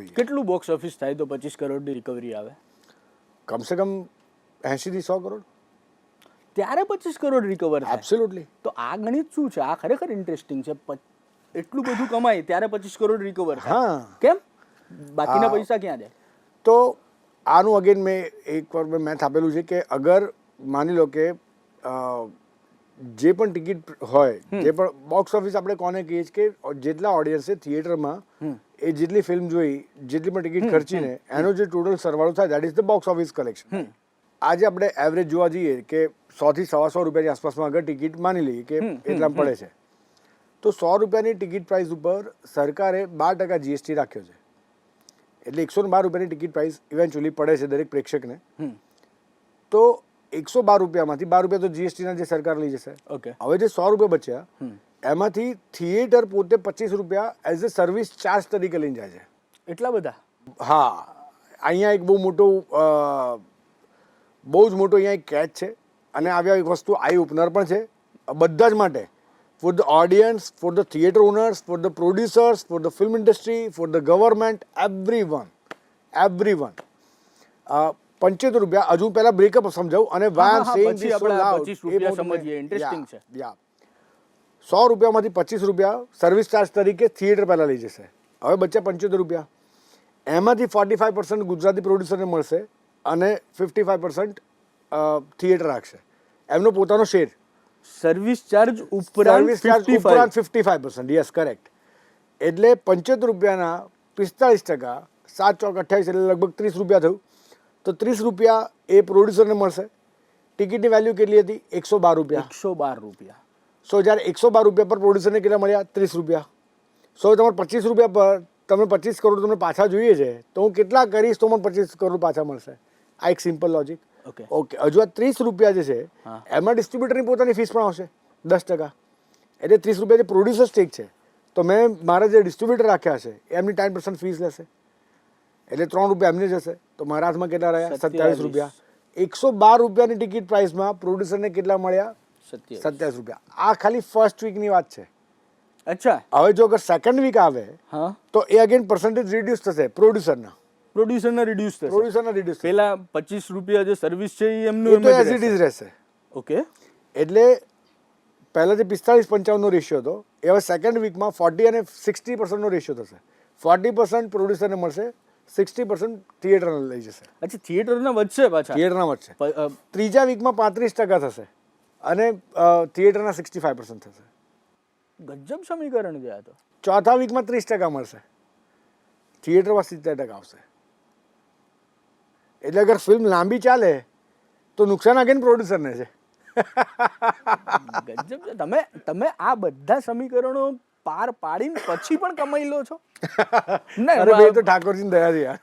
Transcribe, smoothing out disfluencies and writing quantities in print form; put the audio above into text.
કેટલું box office થાય તો 25 કરોડની રિકવરી આવે? કમસે કમ 80 થી 100 કરોડ. ત્યારે 25 કરોડ રિકવર થાય? એબ્સોલ્યુટલી. તો આ ગણિત શું છે? આ ખરેખર ઇન્ટરેસ્ટિંગ છે. એટલું બધું કમાય ત્યારે 25 કરોડ રિકવર થાય. હા. કેમ? બાકીના પૈસા ક્યાં જાય? તો આનું અગેન મેં એકવાર મેથ આપેલું છે કે અગર માની લો કે જે પણ ટિકિટ હોય, જે પણ બોક્સ ઓફિસ આપણે કોને કહીએ છીએ કે જેટલા ઓડિયન્સે થિયેટરમાં એ જેટલી ફિલ્મ જોઈ, જેટલી પણ ટિકિટ ખર્ચીને એનો જે ટોટલ સરવાળો થાય, that is the box office collection. આજે આપણે એવરેજ જોવા જઈએ કે 100 થી 125 રૂપિયાની આસપાસમાં અગર ટિકિટ માની લઈએ કે એટલામાં પડે છે, તો 100 રૂપિયાની ટિકિટ પ્રાઇસ ઉપર સરકારે 12% જીએસટી રાખ્યો છે. એટલે 112 રૂપિયાની ટિકિટ પ્રાઇસ ઇવેન્ચ્યુઅલી પડે છે દરેક પ્રેક્ષકને. તો 112 રૂપિયામાંથી 12 રૂપિયા તો જીએસટીના જે સરકાર લઈ જશે. ઓકે. હવે જે 100 રૂપિયા બચ્યા એમાંથી થિયેટર પોતે 25 રૂપિયા એઝ અ સર્વિસ ચાર્જ તરીકે લઈને જાય છે. એટલા બધા? હા. અહીંયા એક બહુ જ મોટો અહીંયા એક કેચ છે અને આવ્યા એક વસ્તુ આઈ ઓપનર પણ છે બધા જ માટે. For the audience, for the theatre owners, for the producers, for the film industry, for the government, everyone. 75 રૂપિયા. હજુ પહેલા બ્રેકઅપ સમજાવું અને why I'm saying this so loud. 25 રૂપિયા સમજીએ, ઇન્ટરેસ્ટિંગ છે. 100 રૂપિયામાંથી 25 રૂપિયા સર્વિસ ચાર્જ તરીકે થિયેટર પહેલા લઈ જશે. હવે બચ્યા 75 રૂપિયા. એમાંથી 45% ગુજરાતી પ્રોડ્યુસરને મળશે અને 55% થિયેટર રાખશે. એમનો પોતાનો શેર. સર્વિસ ચાર્જ ઉપરાંત 55%. Yes, correct. એટલે 75 રૂપિયાના 45%, 7 ચોક 28 એટલે લગભગ 30 રૂપિયા થયું. તો 30 રૂપિયા એ પ્રોડ્યુસરને મળશે. ટિકિટની વેલ્યુ કેટલી હતી? 112 રૂપિયા. 112 રૂપિયા. સો જ્યારે 112 રૂપિયા પર પ્રોડ્યુસરને કેટલા મળ્યા? 30 રૂપિયા. સો તમારે 25 રૂપિયા પર તમે 25 કરોડ તમને પાછા જોઈએ છે, તો હું કેટલા કરીશ તો મને 25 કરોડ પાછા મળશે. આ એક સિમ્પલ લોજિક. ઓકે. હજુ આ 30 રૂપિયા જે છે એમાં ડિસ્ટ્રીબ્યુટરની પોતાની ફીસ પણ આવશે 10%. એટલે 30 રૂપિયા જે પ્રોડ્યુસર સ્ટેક છે, તો મેં મારા જે ડિસ્ટ્રીબ્યુટર રાખ્યા છે એમની 10% ફીસ લેશે. એટલે 3 રૂપિયા એમને જશે. તો મારા હાથમાં કેટલા રહ્યા? 27 રૂપિયા. 112 રૂપિયાની ટિકિટ પ્રાઇસમાં પ્રોડ્યુસરને કેટલા મળ્યા? 27 રૂપિયા. આ ખાલી ફર્સ્ટ વીકની વાત છે. અચ્છા. હવે જો અગર સેકન્ડ વીક આવે તો એ અગેન પર્સન્ટેજ રિડ્યુસ થશે પ્રોડ્યુસરના રિડ્યુસ થશે. રિડ્યુસ. પેલા 25 રૂપિયા જે સર્વિસ છે એ એમનું તો એઝ ઇટ ઇઝ રહેશે. ઓકે. એટલે પહેલા જે 45-55 નો રેશિયો હતો એ હવે સેકન્ડ વીકમાં 40 અને 60% નો રેશિયો થશે. 40% પ્રોડ્યુસરને મળશે, 60% થિયેટરને લઈ જશે. અચ્છા, થિયેટરના વધશે પાછા? થિયેટરના વધશે. ત્રીજા વીકમાં 35% થશે અને થિયેટરના 65% થશે. ગજબ સમીકરણ છે આ તો. ચોથા વીકમાં 30% મળશે, થિયેટરમાં 70% આવશે. એટલે અગર ફિલ્મ લાંબી ચાલે તો નુકસાન અગેન પ્રોડ્યુસરને છે. ગજબ છે. તમે આ બધા સમીકરણો પાર પાડીને પછી પણ કમાઈ લો છો. અરે ભાઈ, તો ઠાકોરજીની દયા છે યાર.